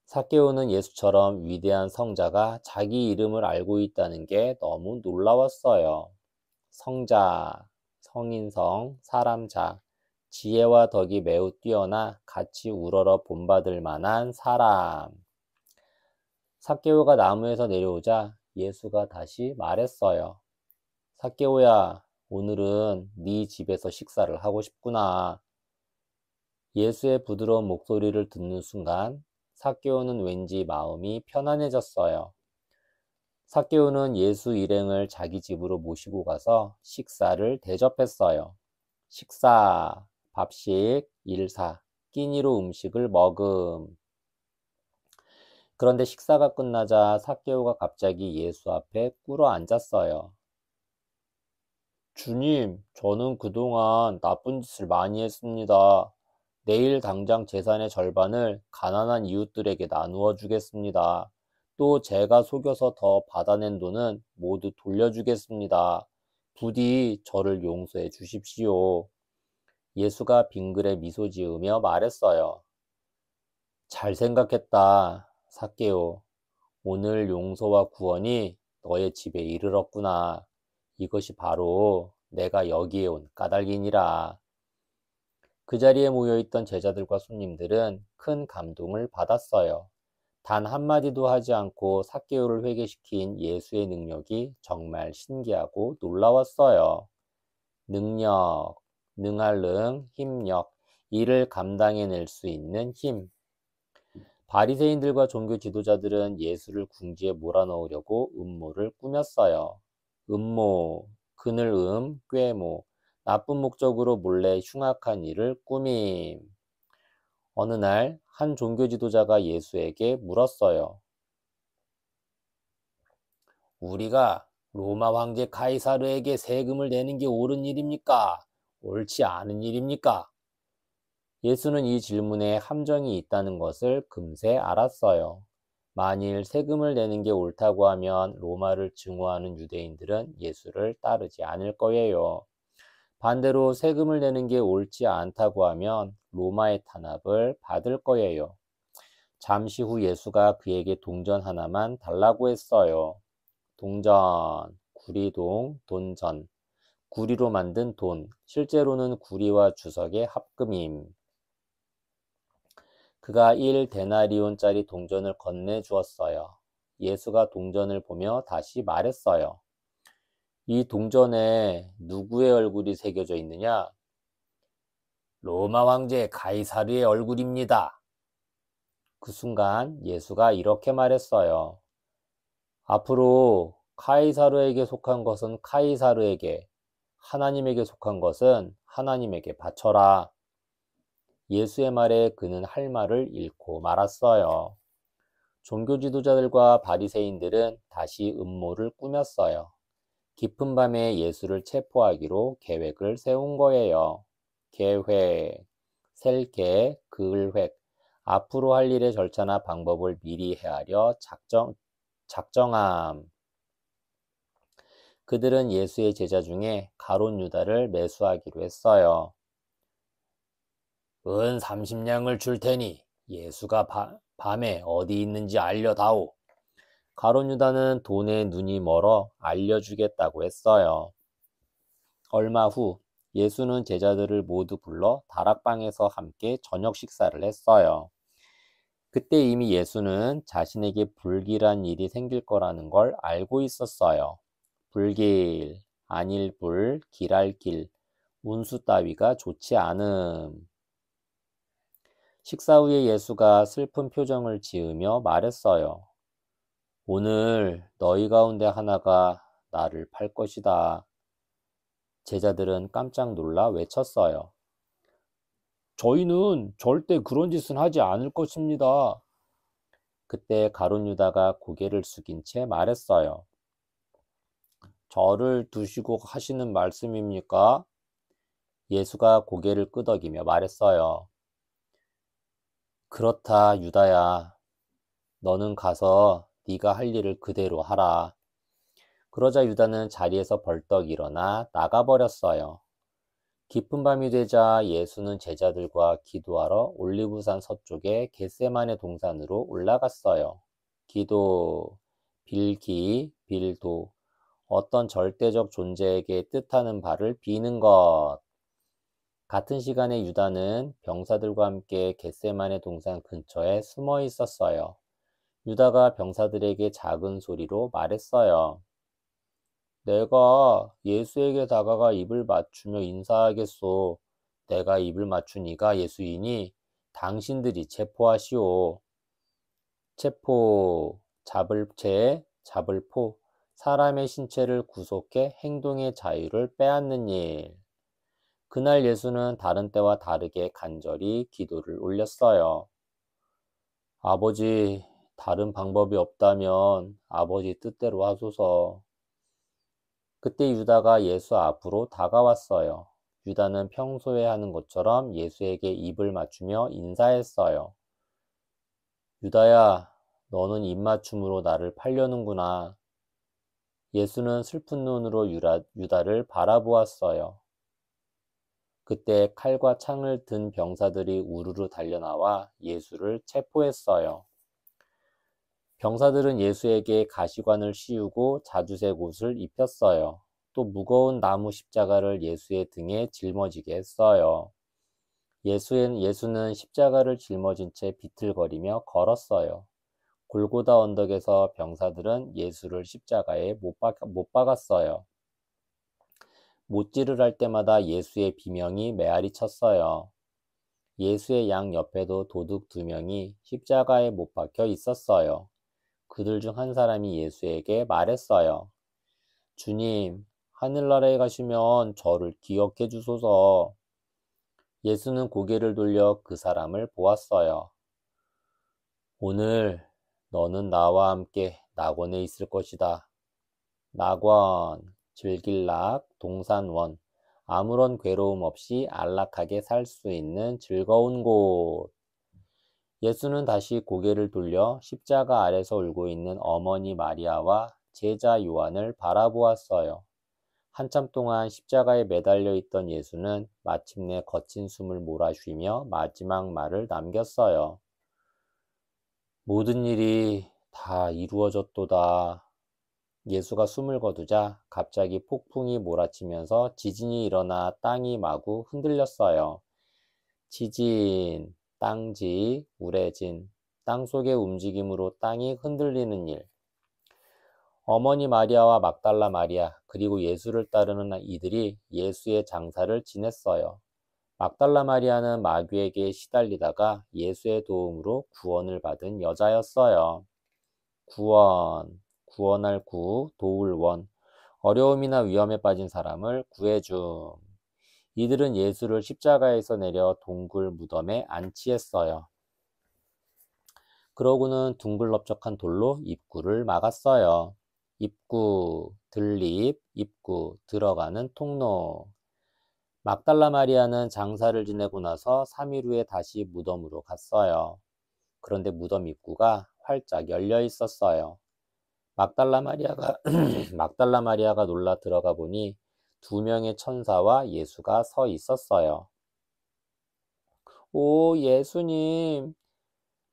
삭개오는 예수처럼 위대한 성자가 자기 이름을 알고 있다는 게 너무 놀라웠어요. 성자, 성인성, 사람자, 지혜와 덕이 매우 뛰어나 같이 우러러 본받을 만한 사람. 삭개오가 나무에서 내려오자 예수가 다시 말했어요. 삭개오야, 오늘은 네 집에서 식사를 하고 싶구나. 예수의 부드러운 목소리를 듣는 순간 삭개오는 왠지 마음이 편안해졌어요. 삭개오는 예수 일행을 자기 집으로 모시고 가서 식사를 대접했어요. 식사, 밥식, 일사, 끼니로 음식을 먹음. 그런데 식사가 끝나자 삭개오가 갑자기 예수 앞에 꿇어 앉았어요. 주님, 저는 그동안 나쁜 짓을 많이 했습니다. 내일 당장 재산의 절반을 가난한 이웃들에게 나누어 주겠습니다. 또 제가 속여서 더 받아낸 돈은 모두 돌려주겠습니다. 부디 저를 용서해 주십시오. 예수가 빙그레 미소 지으며 말했어요. 잘 생각했다, 삭개오. 오늘 용서와 구원이 너의 집에 이르렀구나. 이것이 바로 내가 여기에 온 까닭이니라. 그 자리에 모여있던 제자들과 손님들은 큰 감동을 받았어요. 단 한마디도 하지 않고 삭개오를 회개시킨 예수의 능력이 정말 신기하고 놀라웠어요. 능력, 능할 능, 힘력, 이를 감당해낼 수 있는 힘. 바리새인들과 종교 지도자들은 예수를 궁지에 몰아넣으려고 음모를 꾸몄어요. 음모, 그늘 꾀모, 나쁜 목적으로 몰래 흉악한 일을 꾸밈. 어느 날 한 종교 지도자가 예수에게 물었어요. 우리가 로마 황제 카이사르에게 세금을 내는 게 옳은 일입니까? 옳지 않은 일입니까? 예수는 이 질문에 함정이 있다는 것을 금세 알았어요. 만일 세금을 내는 게 옳다고 하면 로마를 증오하는 유대인들은 예수를 따르지 않을 거예요. 반대로 세금을 내는 게 옳지 않다고 하면 로마의 탄압을 받을 거예요. 잠시 후 예수가 그에게 동전 하나만 달라고 했어요. 동전, 구리동, 돈전. 구리로 만든 돈, 실제로는 구리와 주석의 합금임. 그가 1데나리온짜리 동전을 건네주었어요. 예수가 동전을 보며 다시 말했어요. 이 동전에 누구의 얼굴이 새겨져 있느냐? 로마 황제 가이사르의 얼굴입니다. 그 순간 예수가 이렇게 말했어요. 앞으로 카이사르에게 속한 것은 카이사르에게, 하나님에게 속한 것은 하나님에게 바쳐라. 예수의 말에 그는 할 말을 잃고 말았어요. 종교 지도자들과 바리새인들은 다시 음모를 꾸몄어요. 깊은 밤에 예수를 체포하기로 계획을 세운 거예요. 계획, 셀계, 그을획, 앞으로 할 일의 절차나 방법을 미리 헤아려 작정함. 그들은 예수의 제자 중에 가롯 유다를 매수하기로 했어요. 은 30냥을 줄 테니 예수가 밤에 어디 있는지 알려다오. 가롯 유다는 돈에 눈이 멀어 알려주겠다고 했어요. 얼마 후 예수는 제자들을 모두 불러 다락방에서 함께 저녁 식사를 했어요. 그때 이미 예수는 자신에게 불길한 일이 생길 거라는 걸 알고 있었어요. 불길, 안일불, 길할 길, 운수 따위가 좋지 않음. 식사 후에 예수가 슬픈 표정을 지으며 말했어요. 오늘 너희 가운데 하나가 나를 팔 것이다. 제자들은 깜짝 놀라 외쳤어요. 저희는 절대 그런 짓은 하지 않을 것입니다. 그때 가룟 유다가 고개를 숙인 채 말했어요. 저를 두시고 하시는 말씀입니까? 예수가 고개를 끄덕이며 말했어요. 그렇다, 유다야. 너는 가서 네가 할 일을 그대로 하라. 그러자 유다는 자리에서 벌떡 일어나 나가버렸어요. 깊은 밤이 되자 예수는 제자들과 기도하러 올리브산 서쪽의 겟세마네 동산으로 올라갔어요. 기도, 빌기, 빌도, 어떤 절대적 존재에게 뜻하는 바를 비는 것. 같은 시간에 유다는 병사들과 함께 겟세마네 동산 근처에 숨어 있었어요. 유다가 병사들에게 작은 소리로 말했어요. 내가 예수에게 다가가 입을 맞추며 인사하겠소. 내가 입을 맞춘 이가 예수이니 당신들이 체포하시오. 체포, 잡을 채, 잡을 포, 사람의 신체를 구속해 행동의 자유를 빼앗는 일. 그날 예수는 다른 때와 다르게 간절히 기도를 올렸어요. 아버지, 다른 방법이 없다면 아버지 뜻대로 하소서. 그때 유다가 예수 앞으로 다가왔어요. 유다는 평소에 하는 것처럼 예수에게 입을 맞추며 인사했어요. 유다야, 너는 입맞춤으로 나를 팔려는구나. 예수는 슬픈 눈으로 유다를 바라보았어요. 그때 칼과 창을 든 병사들이 우르르 달려나와 예수를 체포했어요. 병사들은 예수에게 가시관을 씌우고 자주색 옷을 입혔어요. 또 무거운 나무 십자가를 예수의 등에 짊어지게 했어요. 예수는 십자가를 짊어진 채 비틀거리며 걸었어요. 골고다 언덕에서 병사들은 예수를 십자가에 못 박았어요. 못질을 할 때마다 예수의 비명이 메아리 쳤어요. 예수의 양 옆에도 도둑 2명이 십자가에 못 박혀 있었어요. 그들 중 한 사람이 예수에게 말했어요. 주님, 하늘나라에 가시면 저를 기억해 주소서. 예수는 고개를 돌려 그 사람을 보았어요. 오늘 너는 나와 함께 낙원에 있을 것이다. 낙원, 즐길락, 동산원, 아무런 괴로움 없이 안락하게 살 수 있는 즐거운 곳. 예수는 다시 고개를 돌려 십자가 아래서 울고 있는 어머니 마리아와 제자 요한을 바라보았어요. 한참 동안 십자가에 매달려 있던 예수는 마침내 거친 숨을 몰아쉬며 마지막 말을 남겼어요. 모든 일이 다 이루어졌도다. 예수가 숨을 거두자 갑자기 폭풍이 몰아치면서 지진이 일어나 땅이 마구 흔들렸어요. 지진, 땅지, 우레진, 땅속의 움직임으로 땅이 흔들리는 일. 어머니 마리아와 막달라 마리아, 그리고 예수를 따르는 이들이 예수의 장사를 지냈어요. 막달라 마리아는 마귀에게 시달리다가 예수의 도움으로 구원을 받은 여자였어요. 구원할 구, 도울 원, 어려움이나 위험에 빠진 사람을 구해줌. 이들은 예수를 십자가에서 내려 동굴 무덤에 안치했어요. 그러고는 둥글넓적한 돌로 입구를 막았어요. 입구, 들립, 입구, 들어가는 통로. 막달라 마리아는 장사를 지내고 나서 3일 후에 다시 무덤으로 갔어요. 그런데 무덤 입구가 활짝 열려 있었어요. 막달라 마리아가 놀라 들어가 보니 2명의 천사와 예수가 서 있었어요. 오, 예수님!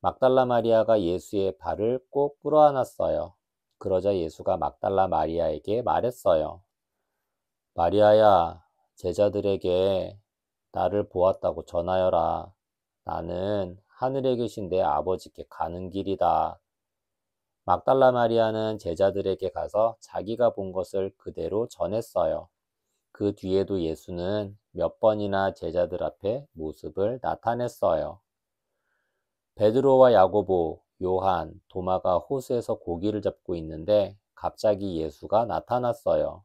막달라 마리아가 예수의 발을 꼭 끌어안았어요. 그러자 예수가 막달라 마리아에게 말했어요. 마리아야, 제자들에게 나를 보았다고 전하여라. 나는 하늘에 계신 내 아버지께 가는 길이다. 막달라 마리아는 제자들에게 가서 자기가 본 것을 그대로 전했어요. 그 뒤에도 예수는 몇 번이나 제자들 앞에 모습을 나타냈어요. 베드로와 야고보, 요한, 도마가 호수에서 고기를 잡고 있는데 갑자기 예수가 나타났어요.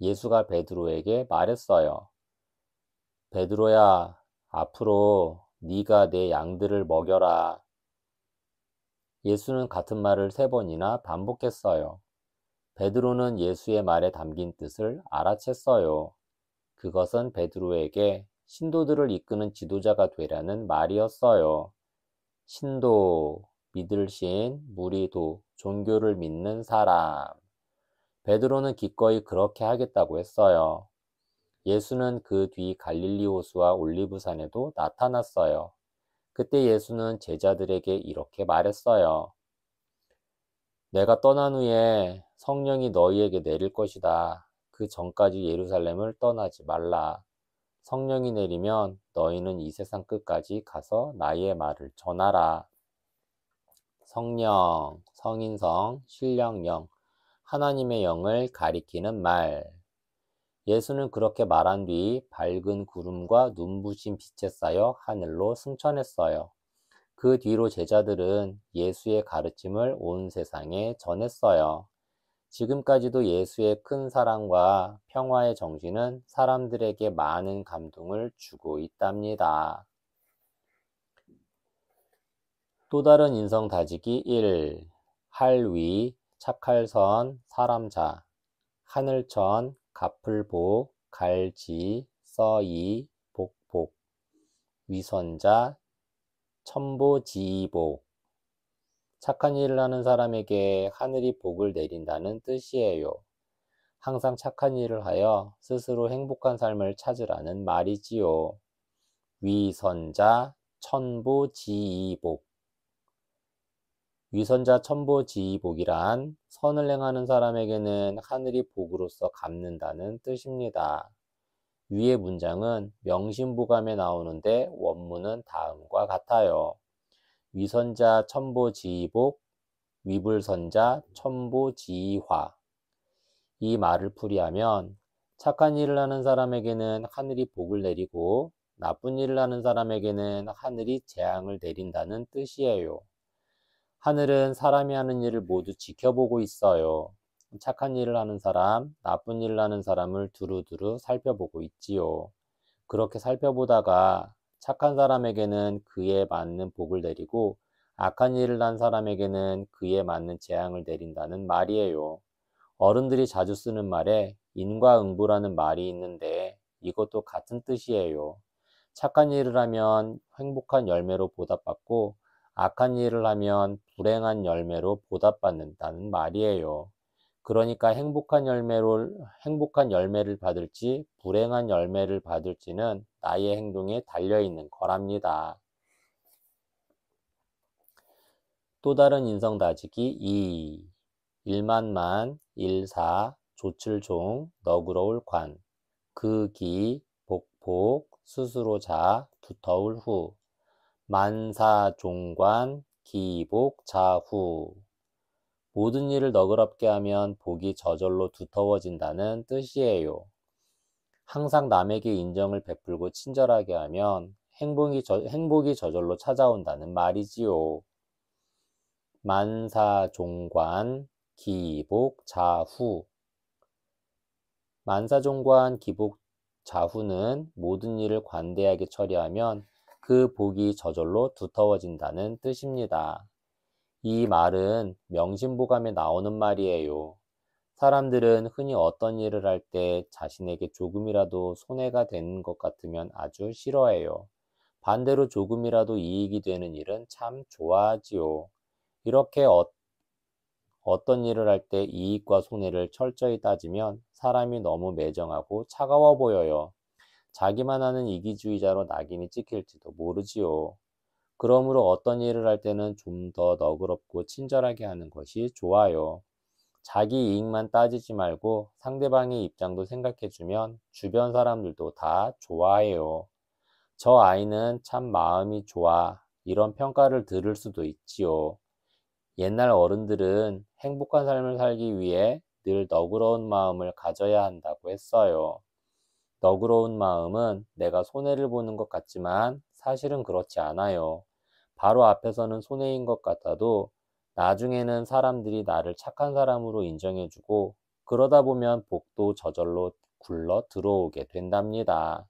예수가 베드로에게 말했어요. 베드로야, 앞으로 네가 내 양들을 먹여라. 예수는 같은 말을 3번이나 반복했어요. 베드로는 예수의 말에 담긴 뜻을 알아챘어요. 그것은 베드로에게 신도들을 이끄는 지도자가 되라는 말이었어요. 신도, 믿을 신, 무리도, 종교를 믿는 사람. 베드로는 기꺼이 그렇게 하겠다고 했어요. 예수는 그 뒤 갈릴리 호수와 올리브산에도 나타났어요. 그때 예수는 제자들에게 이렇게 말했어요. 내가 떠난 후에 성령이 너희에게 내릴 것이다. 그 전까지 예루살렘을 떠나지 말라. 성령이 내리면 너희는 이 세상 끝까지 가서 나의 말을 전하라. 성령, 성인성, 신령령, 하나님의 영을 가리키는 말. 예수는 그렇게 말한 뒤 밝은 구름과 눈부신 빛에 쌓여 하늘로 승천했어요. 그 뒤로 제자들은 예수의 가르침을 온 세상에 전했어요. 지금까지도 예수의 큰 사랑과 평화의 정신은 사람들에게 많은 감동을 주고 있답니다. 또 다른 인성 다지기 1. 할위, 착할선, 사람자, 하늘천, 가플복, 갈지, 써이, 복복, 위선자, 첨보지복. 착한 일을 하는 사람에게 하늘이 복을 내린다는 뜻이에요. 항상 착한 일을 하여 스스로 행복한 삶을 찾으라는 말이지요. 위선자, 천보지복. 위선자 천보지복이란 선을 행하는 사람에게는 하늘이 복으로서 갚는다는 뜻입니다. 위의 문장은 명심보감에 나오는데 원문은 다음과 같아요. 위선자 천보지복, 위불선자 천보지화. 이 말을 풀이하면 착한 일을 하는 사람에게는 하늘이 복을 내리고 나쁜 일을 하는 사람에게는 하늘이 재앙을 내린다는 뜻이에요. 하늘은 사람이 하는 일을 모두 지켜보고 있어요. 착한 일을 하는 사람, 나쁜 일을 하는 사람을 두루두루 살펴보고 있지요. 그렇게 살펴보다가 착한 사람에게는 그에 맞는 복을 내리고 악한 일을 한 사람에게는 그에 맞는 재앙을 내린다는 말이에요. 어른들이 자주 쓰는 말에 인과응보라는 말이 있는데 이것도 같은 뜻이에요. 착한 일을 하면 행복한 열매로 보답받고 악한 일을 하면 불행한 열매로 보답받는다는 말이에요. 그러니까 행복한 열매를 받을지 불행한 열매를 받을지는 나의 행동에 달려있는 거랍니다. 또 다른 인성 다지기 2. 일만만, 일사, 조칠종, 너그러울 관, 극기, 복복, 스스로 자, 두터울 후, 만사종관, 기복, 자후. 모든 일을 너그럽게 하면 복이 저절로 두터워진다는 뜻이에요. 항상 남에게 인정을 베풀고 친절하게 하면 행복이 저절로 찾아온다는 말이지요. 만사종관, 기복, 자후. 만사종관, 기복, 자후는 모든 일을 관대하게 처리하면 그 복이 저절로 두터워진다는 뜻입니다. 이 말은 명심보감에 나오는 말이에요. 사람들은 흔히 어떤 일을 할 때 자신에게 조금이라도 손해가 되는 것 같으면 아주 싫어해요. 반대로 조금이라도 이익이 되는 일은 참 좋아하지요. 이렇게 어떤 일을 할 때 이익과 손해를 철저히 따지면 사람이 너무 매정하고 차가워 보여요. 자기만 하는 이기주의자로 낙인이 찍힐지도 모르지요. 그러므로 어떤 일을 할 때는 좀 더 너그럽고 친절하게 하는 것이 좋아요. 자기 이익만 따지지 말고 상대방의 입장도 생각해주면 주변 사람들도 다 좋아해요. 저 아이는 참 마음이 좋아. 이런 평가를 들을 수도 있지요. 옛날 어른들은 행복한 삶을 살기 위해 늘 너그러운 마음을 가져야 한다고 했어요. 너그러운 마음은 내가 손해를 보는 것 같지만 사실은 그렇지 않아요. 바로 앞에서는 손해인 것 같아도 나중에는 사람들이 나를 착한 사람으로 인정해주고 그러다 보면 복도 저절로 굴러 들어오게 된답니다.